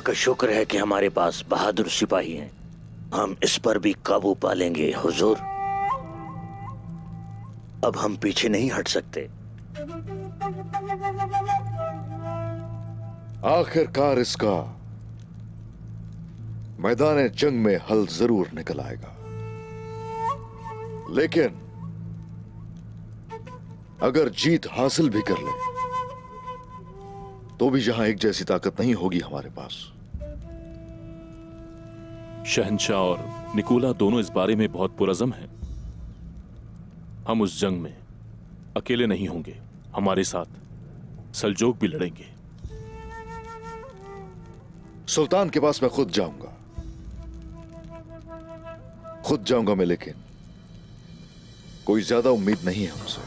का शुक्र है कि हमारे पास बहादुर सिपाही हैं। हम इस पर भी काबू पा लेंगे हुजूर। अब हम पीछे नहीं हट सकते। आखिरकार इसका मैदान जंग में हल जरूर निकल आएगा, लेकिन अगर जीत हासिल भी कर ले तो भी जहां एक जैसी ताकत नहीं होगी हमारे पास। शहंशाह और निकोला दोनों इस बारे में बहुत पुरज़म हैं। हम उस जंग में अकेले नहीं होंगे, हमारे साथ सल्जोक भी लड़ेंगे। सुल्तान के पास मैं खुद जाऊंगा मैं, लेकिन कोई ज्यादा उम्मीद नहीं है उनसे।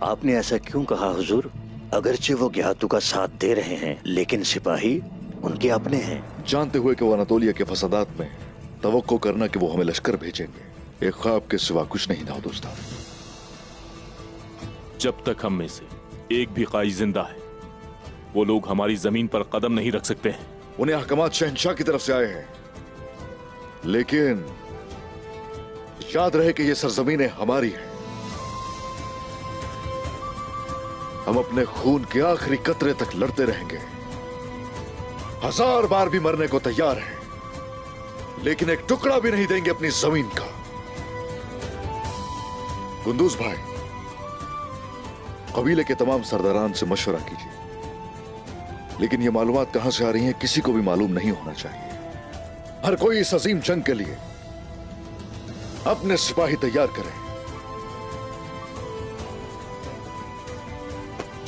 आपने ऐसा क्यों कहा हुजूर? अगरचे वो ज्ञातु का साथ दे रहे हैं, लेकिन सिपाही उनके अपने हैं। जानते हुए कि वो अनातोलिया के फसादात में तवक्को करना कि वो हमें लश्कर भेजेंगे, एक ख्वाब के सिवा कुछ नहीं था दोस्ता। जब तक हम में से एक भी काई जिंदा है, वो लोग हमारी जमीन पर कदम नहीं रख सकते हैं। उन्हें अहकामात शहंशाह की तरफ से आए हैं, लेकिन याद रहे कि ये सरजमीनें हमारी हैं। हम अपने खून के आखिरी कतरे तक लड़ते रहेंगे, 1000 बार भी मरने को तैयार हैं, लेकिन एक टुकड़ा भी नहीं देंगे अपनी जमीन का। कुंदूज भाई, कबीले के तमाम सरदारान से मशवरा कीजिए, लेकिन ये मालूमात कहां से आ रही हैं किसी को भी मालूम नहीं होना चाहिए। हर कोई इस अजीम जंग के लिए अपने सिपाही तैयार करें।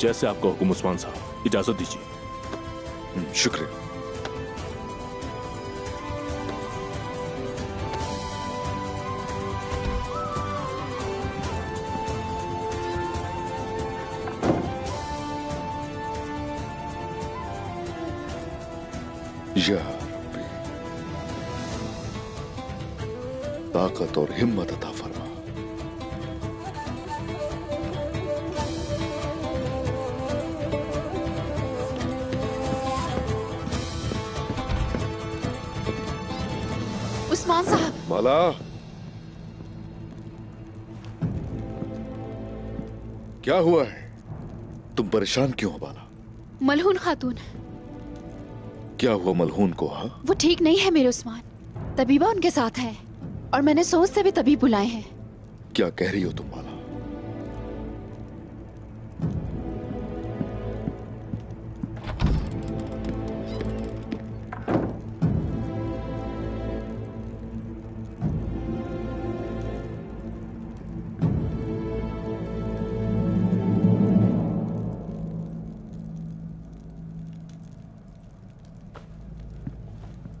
जैसे आपका हुक्म उस्मान साहब, इजाजत दीजिए। शुक्रिया। या रब्बी, ताकत और हिम्मत अता फरमा। उस्मान साहब। माला, क्या हुआ है? तुम परेशान क्यों हो बाला? मलहून खातून। क्या हुआ मलहून को? हाँ, वो ठीक नहीं है मेरे उस्मान। तबीबा उनके साथ है और मैंने सोच से भी तबीब बुलाए हैं। क्या कह रही हो तुम माला?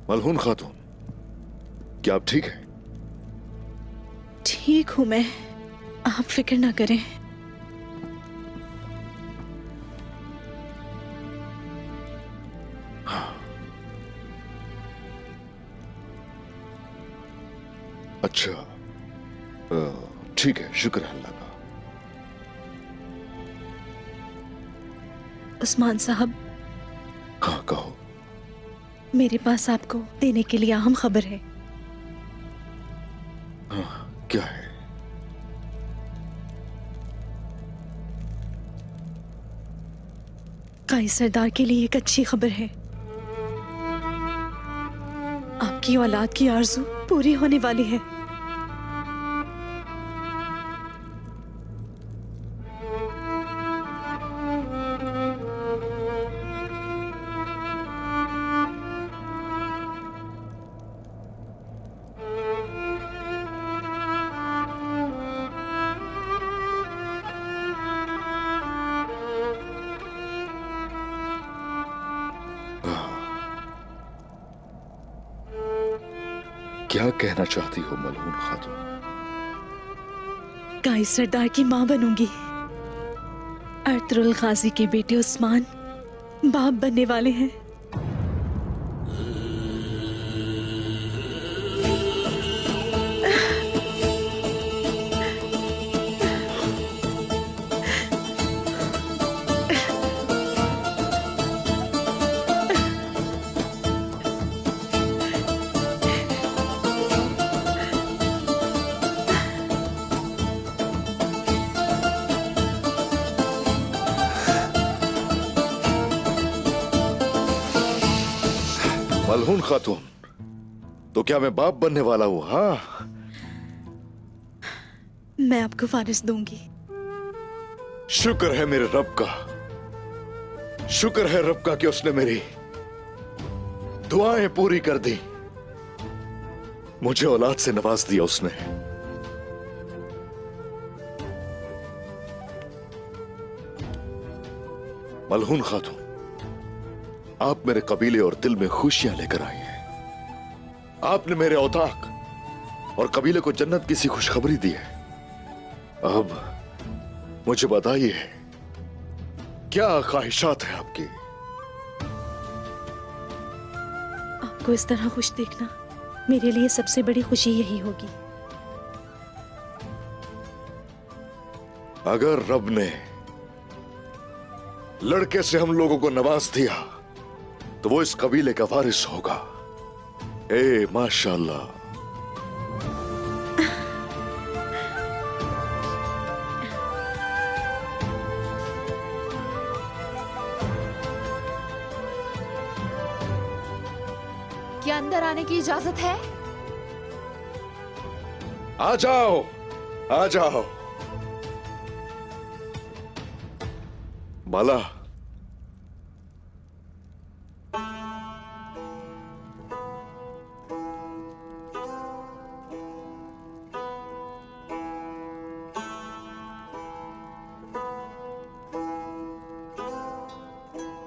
मलहून खातून, क्या आप ठीक हैं? ठीक हूं मैं, आप फिक्र ना करें। हाँ। अच्छा, ठीक है, शुक्र है अल्लाह का। उस्मान साहब। हाँ कहो। मेरे पास आपको देने के लिए अहम खबर है। हाँ, क्या है? काई सरदार के लिए एक अच्छी खबर है। आपकी औलाद की आरज़ू पूरी होने वाली है। क्या कहना चाहती हो मलहून खातून? काई सरदार की मां बनूंगी। अर्तुगरुल गाजी के बेटे उस्मान बाप बनने वाले हैं। मलहून खातून, तो क्या मैं बाप बनने वाला हूं? हाँ, मैं आपको वारिस दूंगी। शुक्र है मेरे रब का, शुक्र है रब का कि उसने मेरी दुआएं पूरी कर दी, मुझे औलाद से नवाज दिया उसने। मलहून खातून, आप मेरे कबीले और दिल में खुशियां लेकर आई हैं। आपने मेरे औताक और कबीले को जन्नत की सी खुशखबरी दी है। अब मुझे बताइए, क्या ख्वाहिशात है आपकी? आपको इस तरह खुश देखना मेरे लिए सबसे बड़ी खुशी यही होगी। अगर रब ने लड़के से हम लोगों को नवाज दिया तो वो इस कबीले का वारिस होगा। ए माशाअल्लाह। क्या अंदर आने की इजाजत है? आ जाओ, आ जाओ। माला,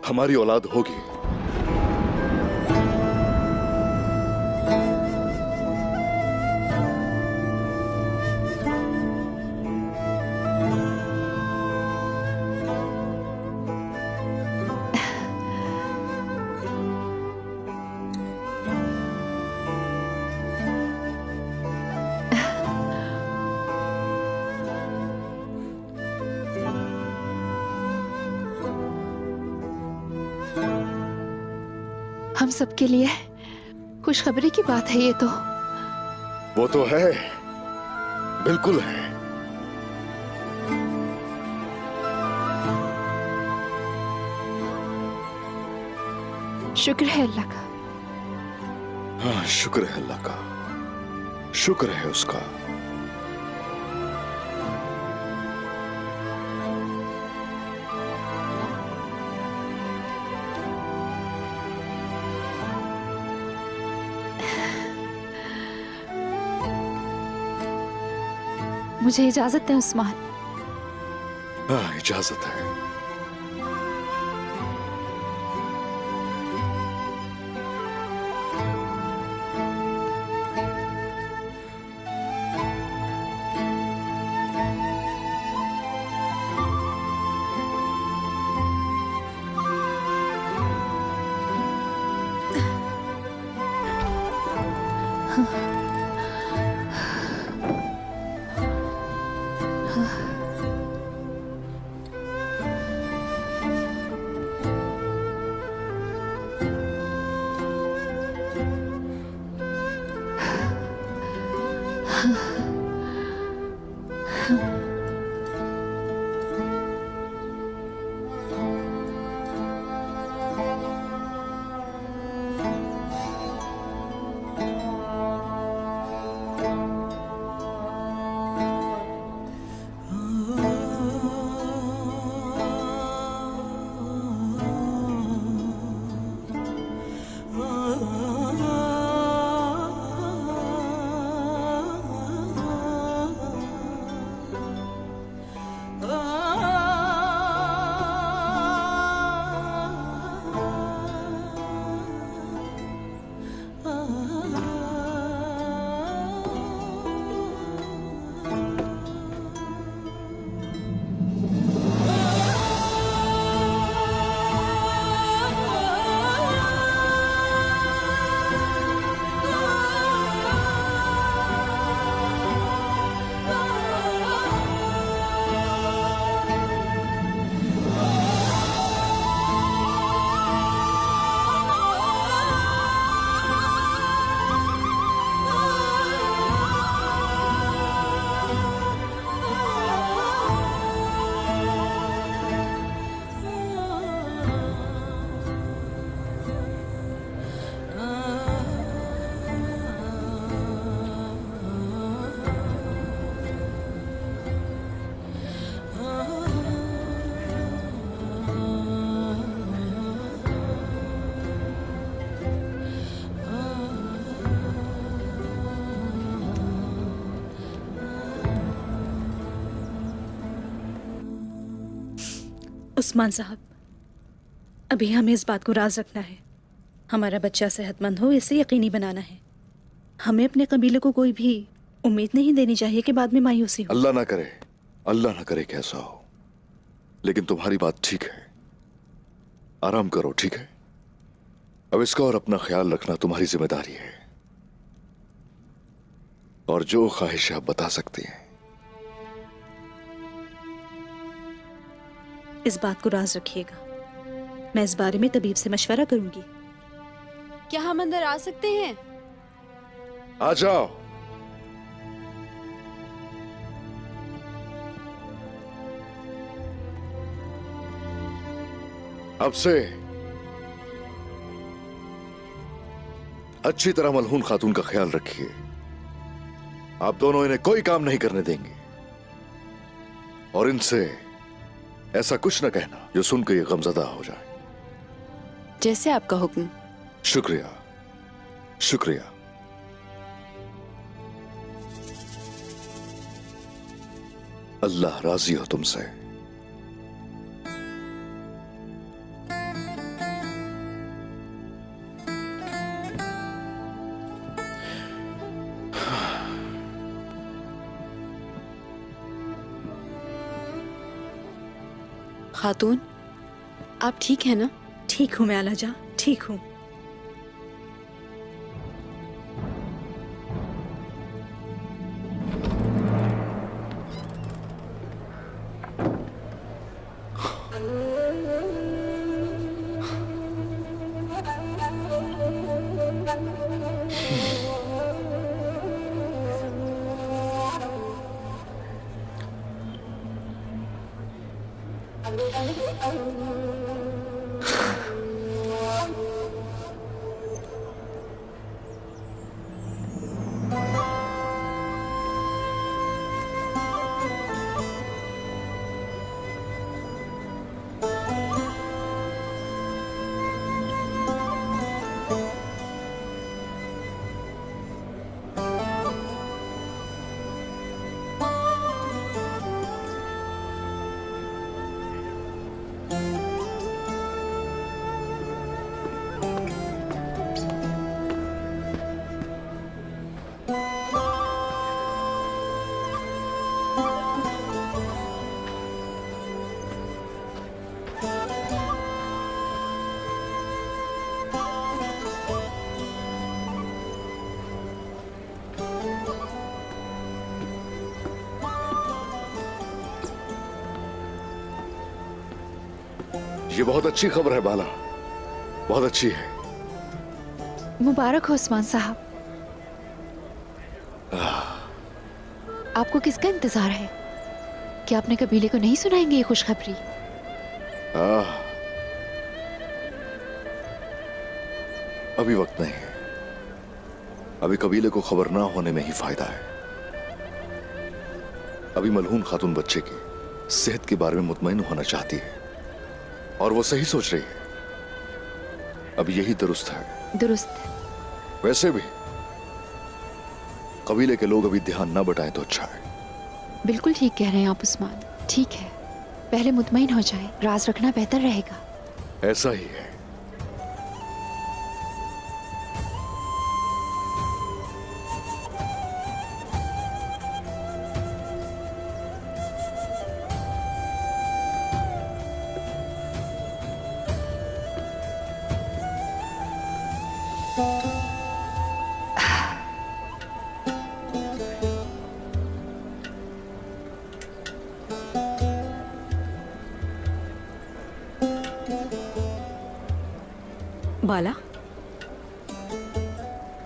हमारी औलाद होगी। हम सबके लिए खुशखबरी की बात है ये तो। वो तो है, बिल्कुल है। शुक्र है अल्लाह का। हाँ, शुक्र है अल्लाह का, शुक्र है उसका। मुझे इजाजत है उस्मान। हाँ, इजाजत है। उस्मान साहब, अभी हमें इस बात को राज रखना है। हमारा बच्चा सेहतमंद हो, इसे यकीनी बनाना है। हमें अपने कबीले को कोई भी उम्मीद नहीं देनी चाहिए कि बाद में मायूसी हो। अल्लाह ना करे कि ऐसा हो। लेकिन तुम्हारी बात ठीक है, आराम करो, ठीक है? अब इसका और अपना ख्याल रखना तुम्हारी जिम्मेदारी है, और जो ख्वाहिश आप बता सकती हैं। इस बात को राज रखिएगा। मैं इस बारे में तबीब से मशवरा करूंगी। क्या हम अंदर आ सकते हैं? आ जाओ। अब से अच्छी तरह मलहून खातून का ख्याल रखिए। आप दोनों इन्हें कोई काम नहीं करने देंगे, और इनसे ऐसा कुछ न कहना जो सुनकर ये गमजदा हो जाए। जैसे आपका हुक्म। शुक्रिया, शुक्रिया। अल्लाह राजी हो तुमसे। खातून, आप ठीक है ना? ठीक हूं मैं आलाजा, ठीक हूं। ये बहुत अच्छी खबर है बाला, बहुत अच्छी है। मुबारक हो उस्मान साहब। आपको किसका इंतजार है? क्या अपने कबीले को नहीं सुनाएंगे ये खुशखबरी? अभी वक्त नहीं है। अभी कबीले को खबर ना होने में ही फायदा है। अभी मलहून खातून बच्चे की सेहत के बारे में मुतमईन होना चाहती है, और वो सही सोच रही है। अब यही दुरुस्त है। दुरुस्त। वैसे भी कबीले के लोग अभी ध्यान ना बटाएं तो अच्छा है। बिल्कुल ठीक कह रहे हैं आप उस्मान। ठीक है, पहले मुतमईन हो जाए, राज रखना बेहतर रहेगा। ऐसा ही है। बाला,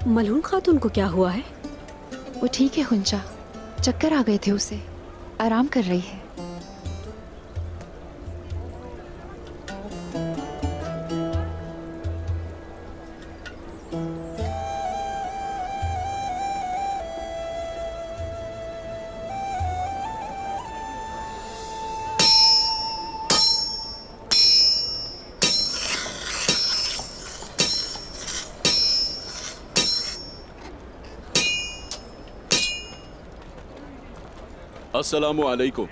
मलहून खातून को क्या हुआ है? वो ठीक है हुंजा, चक्कर आ गए थे उसे, आराम कर रही है। अस्सलामु अलैकुम।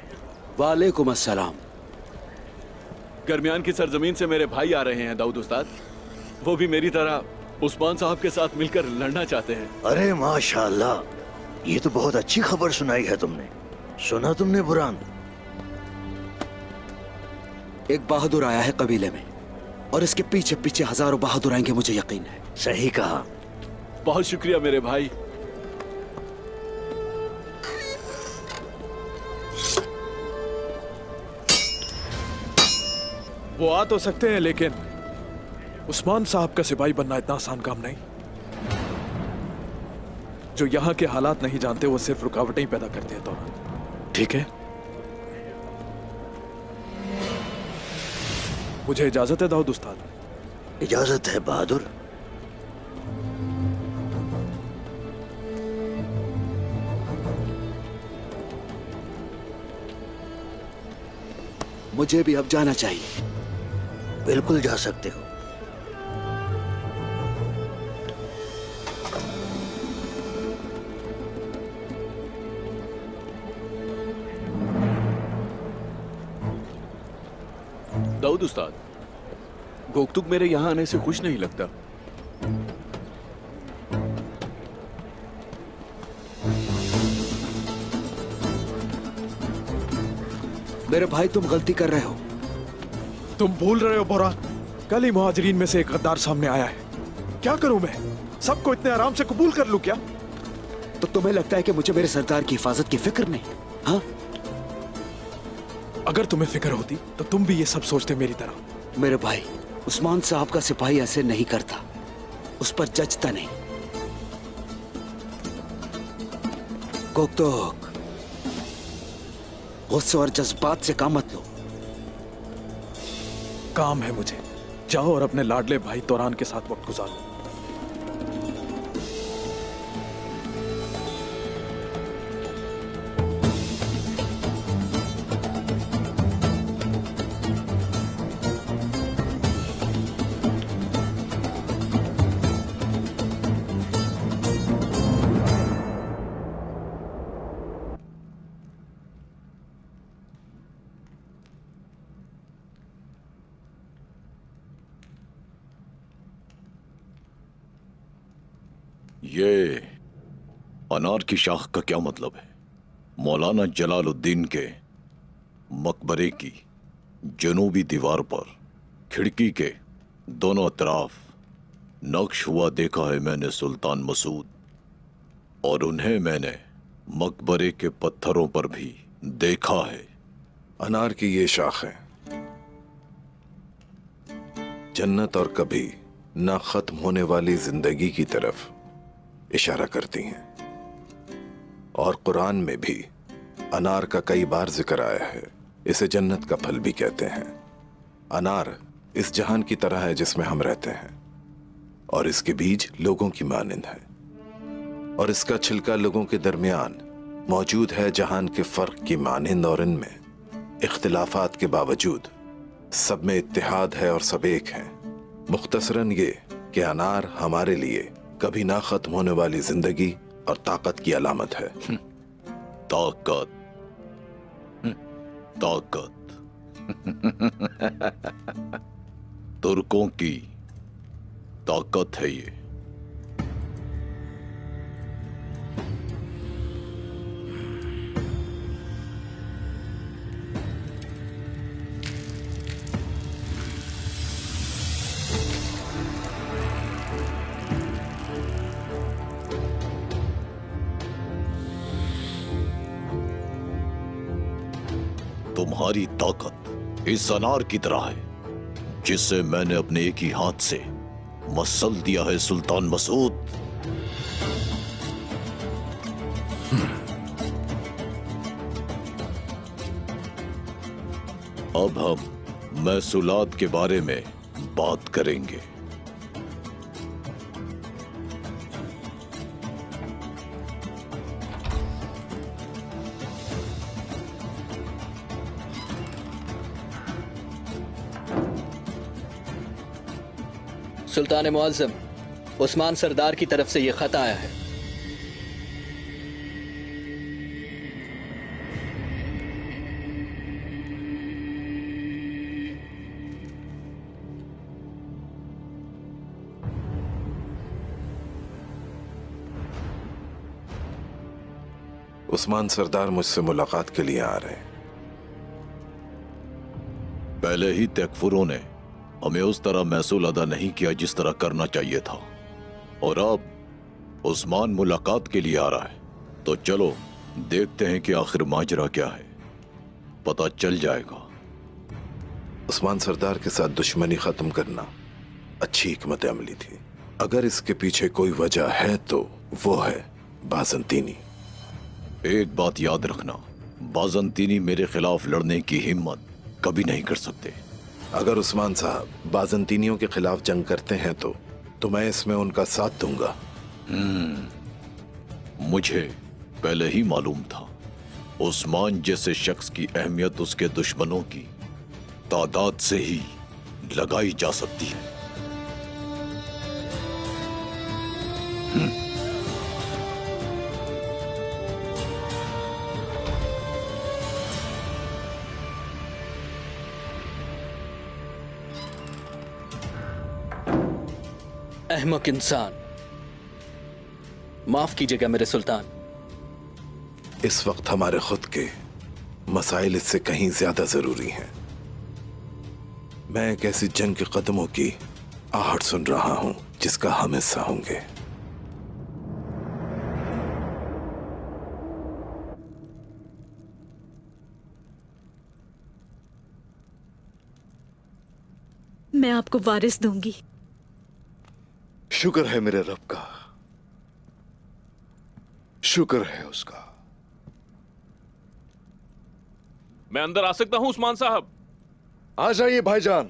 वालेकुम अस्सलाम। दरमियान की सरजमीन से मेरे भाई आ रहे हैं दाऊद उस्ताद। वो भी मेरी तरह उस्मान साहब के साथ मिलकर लड़ना चाहते हैं। अरे माशाल्लाह, ये तो बहुत अच्छी खबर सुनाई है तुमने। सुना तुमने बुरहान? एक बहादुर आया है कबीले में और इसके पीछे पीछे हजारों बहादुर आएंगे, मुझे यकीन है। सही कहा। बहुत शुक्रिया मेरे भाई। वो आ तो सकते हैं, लेकिन उस्मान साहब का सिपाही बनना इतना आसान काम नहीं। जो यहां के हालात नहीं जानते वो सिर्फ रुकावटें ही पैदा करते हैं तौरान। ठीक है, मुझे इजाजत है दाऊद उस्ताद। इजाजत है बहादुर। मुझे भी अब जाना चाहिए। बिल्कुल जा सकते हो। दाऊद उस्ताद, गोकतुक मेरे यहाँ आने से खुश नहीं लगता। मेरे भाई, तुम गलती कर रहे हो। तुम भूल रहे हो बोरा, कल ही मुहाजिरीन में से एक गद्दार सामने आया है। क्या करूं मैं? सबको इतने आराम से कबूल कर लूं क्या? तो तुम्हें लगता है कि मुझे मेरे सरदार की हिफाजत की फिक्र नहीं? हाँ, अगर तुम्हें फिक्र होती तो तुम भी ये सब सोचते मेरी तरह। मेरे भाई, उस्मान साहब का सिपाही ऐसे नहीं करता, उस पर जचता नहीं। कोकतोक, गुस्से और जज्बात से काम मत लो। काम है मुझे। जाओ और अपने लाडले भाई तौरान के साथ वक्त गुजारो। ये अनार की शाख का क्या मतलब है? मौलाना जलालुद्दीन के मकबरे की जनूबी दीवार पर खिड़की के दोनों तरफ नक्श हुआ देखा है मैंने सुल्तान मसूद, और उन्हें मैंने मकबरे के पत्थरों पर भी देखा है। अनार की ये शाख है, जन्नत और कभी ना खत्म होने वाली जिंदगी की तरफ इशारा करती हैं। और कुरान में भी अनार का कई बार जिक्र आया है। इसे जन्नत का फल भी कहते हैं। अनार इस जहान की तरह है जिसमें हम रहते हैं, और इसके बीज लोगों की मानिंद है, और इसका छिलका लोगों के दरमियान मौजूद है जहान के फर्क की मानिंद, और इनमें इख्तिलाफात के बावजूद सब में इत्तेहाद है और सब एक हैं। मुख्तसरन ये कि अनार हमारे लिए कभी ना खत्म होने वाली जिंदगी और ताकत की अलामत है। ताकत, ताकत तुर्कों की ताकत है ये। तुम्हारी ताकत इस अनार की तरह है जिसे मैंने अपने एक ही हाथ से मसल दिया है सुल्तान मसूद। अब हम महसूलात के बारे में बात करेंगे। सुल्तान मुअज्जम, उस्मान सरदार की तरफ से यह खत आया है। उस्मान सरदार मुझसे मुलाकात के लिए आ रहे हैं। पहले ही तकफुरों ने हमें उस तरह महसूल अदा नहीं किया जिस तरह करना चाहिए था, और अब उस्मान मुलाकात के लिए आ रहा है। तो चलो देखते हैं कि आखिर माजरा क्या है, पता चल जाएगा। उस्मान सरदार के साथ दुश्मनी खत्म करना अच्छी हिकमत अमली थी। अगर इसके पीछे कोई वजह है तो वो है बाज़ंतीनी। एक बात याद रखना, बाज़ंतीनी मेरे खिलाफ लड़ने की हिम्मत कभी नहीं कर सकते। अगर उस्मान साहब बाज़ंतीनियों के खिलाफ जंग करते हैं तो मैं इसमें उनका साथ दूंगा। मुझे पहले ही मालूम था उस्मान जैसे शख्स की अहमियत उसके दुश्मनों की तादाद से ही लगाई जा सकती है। अहमक इंसान, माफ कीजिएगा मेरे सुल्तान। इस वक्त हमारे खुद के मसाइल इससे कहीं ज्यादा जरूरी हैं। मैं एक ऐसी जंग के कदमों की आहट सुन रहा हूं जिसका हम हिस्सा होंगे। मैं आपको वारिस दूंगी। शुक्र है मेरे रब का, शुक्र है उसका। मैं अंदर आ सकता हूं उस्मान साहब? आ जाइए भाईजान।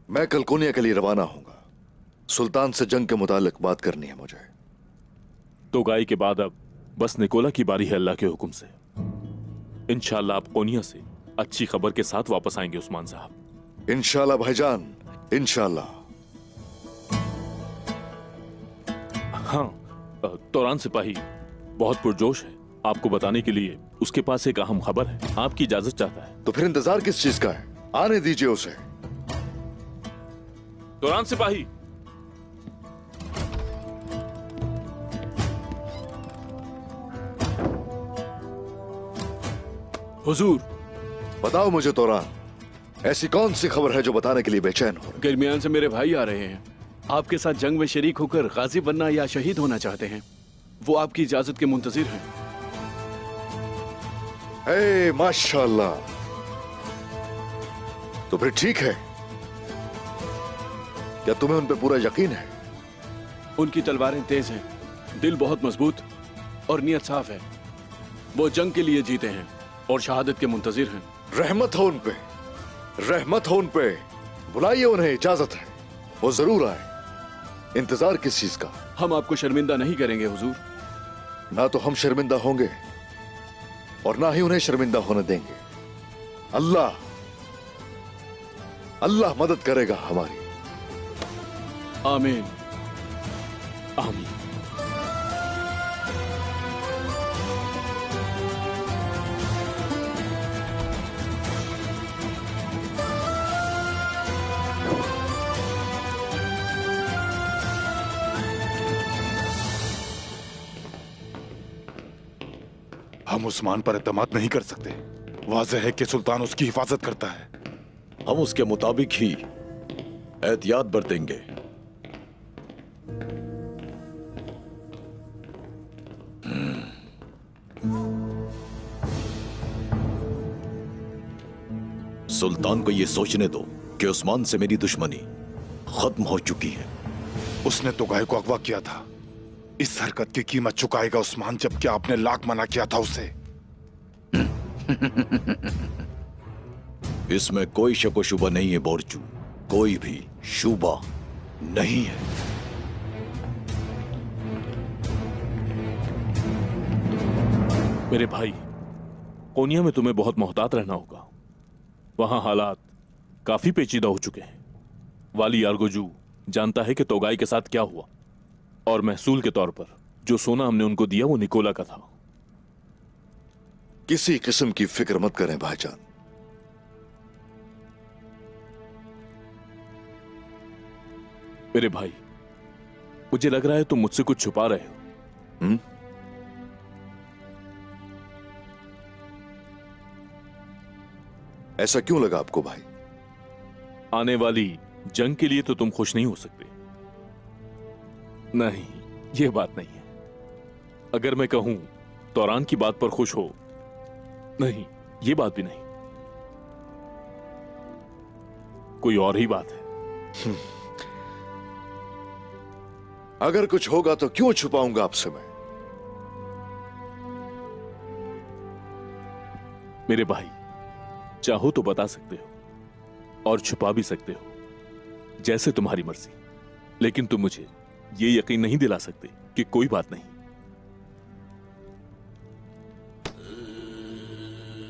मैं कल कोनिया के लिए रवाना होऊंगा। सुल्तान से जंग के मुतालिक बात करनी है मुझे। तो गाय के बाद अब बस निकोला की बारी है अल्लाह के हुक्म से। इंशाल्लाह आप कोनिया से अच्छी खबर के साथ वापस आएंगे उस्मान साहब। इंशाल्लाह भाईजान, इंशाल्लाह। हाँ, तौरान सिपाही बहुत पुरजोश है। आपको बताने के लिए उसके पास एक अहम खबर है, आपकी इजाजत चाहता है। तो फिर इंतजार किस चीज का है? आने दीजिए उसे। तौरान सिपाही, हुजूर, बताओ मुझे तौरान, ऐसी कौन सी खबर है जो बताने के लिए बेचैन हो? दरमियान से मेरे भाई आ रहे हैं। आपके साथ जंग में शरीक होकर गाजी बनना या शहीद होना चाहते हैं। वो आपकी इजाजत के मुंतजिर हैं। ए, माशाअल्लाह। तो फिर ठीक है। क्या तुम्हें उन पे पूरा यकीन है? उनकी तलवारें तेज हैं, दिल बहुत मजबूत और नियत साफ है। वो जंग के लिए जीते हैं और शहादत के मुंतजिर हैं। रहमत हो उन पे, रहमत हो उन पे। बुलाइए उन्हें, इजाजत है, वो जरूर आए। इंतजार किस चीज का? हम आपको शर्मिंदा नहीं करेंगे हुजूर। ना तो हम शर्मिंदा होंगे और ना ही उन्हें शर्मिंदा होने देंगे। अल्लाह अल्लाह मदद करेगा हमारी। आमीन आमीन। हम उस्मान पर एतमाद नहीं कर सकते। वाज़ेह है कि सुल्तान उसकी हिफाजत करता है। हम उसके मुताबिक ही एहतियात बरतेंगे। सुल्तान को यह सोचने दो कि उस्मान से मेरी दुश्मनी खत्म हो चुकी है। उसने तो गाय को अगवा किया था। इस हरकत की कीमत चुकाएगा उस्मान, जबकि आपने लाख मना किया था उसे। इसमें कोई शक व शुबा नहीं है बोरचू, कोई भी शुबा नहीं है। मेरे भाई, कोनिया में तुम्हें बहुत मोहतात रहना होगा। वहां हालात काफी पेचीदा हो चुके हैं। वाली यारगोजू जानता है कि तोगाई के साथ क्या हुआ, और महसूल के तौर पर जो सोना हमने उनको दिया वो निकोला का था। किसी किस्म की फिक्र मत करें भाईजान। मेरे भाई, मुझे लग रहा है तुम मुझसे कुछ छुपा रहे हो। ऐसा क्यों लगा आपको भाई? आने वाली जंग के लिए तो तुम खुश नहीं हो सकते। नहीं, यह बात नहीं है। अगर मैं कहूं तौरान की बात पर खुश हो, नहीं, यह बात भी नहीं। कोई और ही बात है। अगर कुछ होगा तो क्यों छुपाऊंगा आपसे मैं? मेरे भाई, चाहो तो बता सकते हो और छुपा भी सकते हो, जैसे तुम्हारी मर्जी। लेकिन तुम मुझे ये यकीन नहीं दिला सकते कि कोई बात नहीं।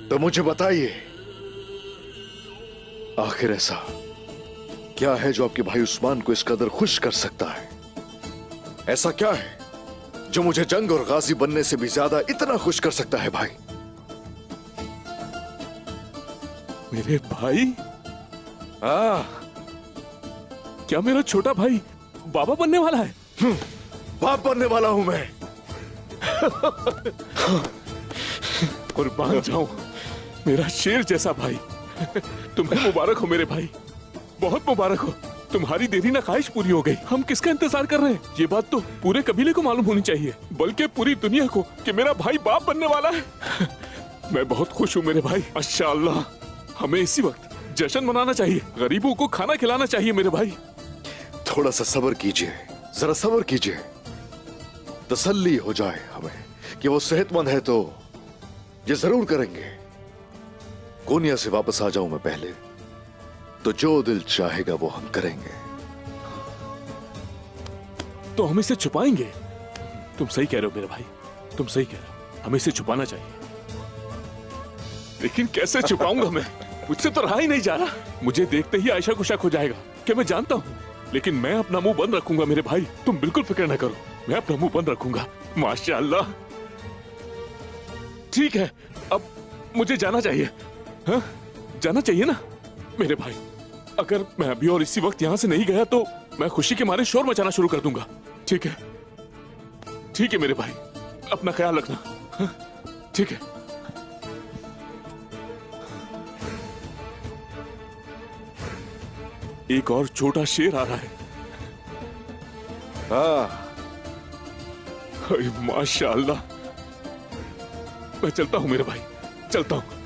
तो मुझे बताइए, आखिर ऐसा क्या है जो आपके भाई उस्मान को इस कदर खुश कर सकता है? ऐसा क्या है जो मुझे जंग और गाजी बनने से भी ज्यादा इतना खुश कर सकता है भाई? मेरे भाई? क्या मेरा छोटा भाई बाबा बनने वाला है? बाप बनने वाला हूं मैं। कुर्बान जाऊं मेरा शेर जैसा भाई। तुम्हें मुबारक हो मेरे भाई, बहुत मुबारक हो। तुम्हारी देरी ना ख्वाहिश पूरी हो गई। हम किसका इंतजार कर रहे हैं? ये बात तो पूरे कबीले को मालूम होनी चाहिए, बल्कि पूरी दुनिया को, कि मेरा भाई बाप बनने वाला है। मैं बहुत खुश हूँ मेरे भाई। माशाअल्लाह, हमें इसी वक्त जश्न मनाना चाहिए, गरीबों को खाना खिलाना चाहिए मेरे भाई। थोड़ा सा सब्र कीजिए, जरा सब्र कीजिए, तसल्ली हो जाए हमें कि वो सेहतमंद है तो ये जरूर करेंगे। कोनिया से वापस आ जाऊं मैं पहले तो जो दिल चाहेगा वो हम करेंगे। तो हम इसे छुपाएंगे? तुम सही कह रहे हो मेरे भाई, तुम सही कह रहे हो, हमें इसे छुपाना चाहिए। लेकिन कैसे छुपाऊंगा मैं? मुझसे तो रहा ही नहीं जा रहा। मुझे देखते ही आयशा को शक हो जाएगा कि मैं जानता हूं, लेकिन मैं अपना मुंह बंद रखूंगा मेरे भाई। तुम बिल्कुल फिक्र न करो, मैं अपना मुंह बंद रखूंगा। माशाअल्लाह। ठीक है, अब मुझे जाना चाहिए। हाँ, जाना चाहिए ना मेरे भाई। अगर मैं अभी और इसी वक्त यहां से नहीं गया तो मैं खुशी के मारे शोर मचाना शुरू कर दूंगा। ठीक है, ठीक है मेरे भाई, अपना ख्याल रखना। हाँ, ठीक है। एक और छोटा शेर आ रहा है। माशाअल्लाह। मैं चलता हूं मेरे भाई, चलता हूं।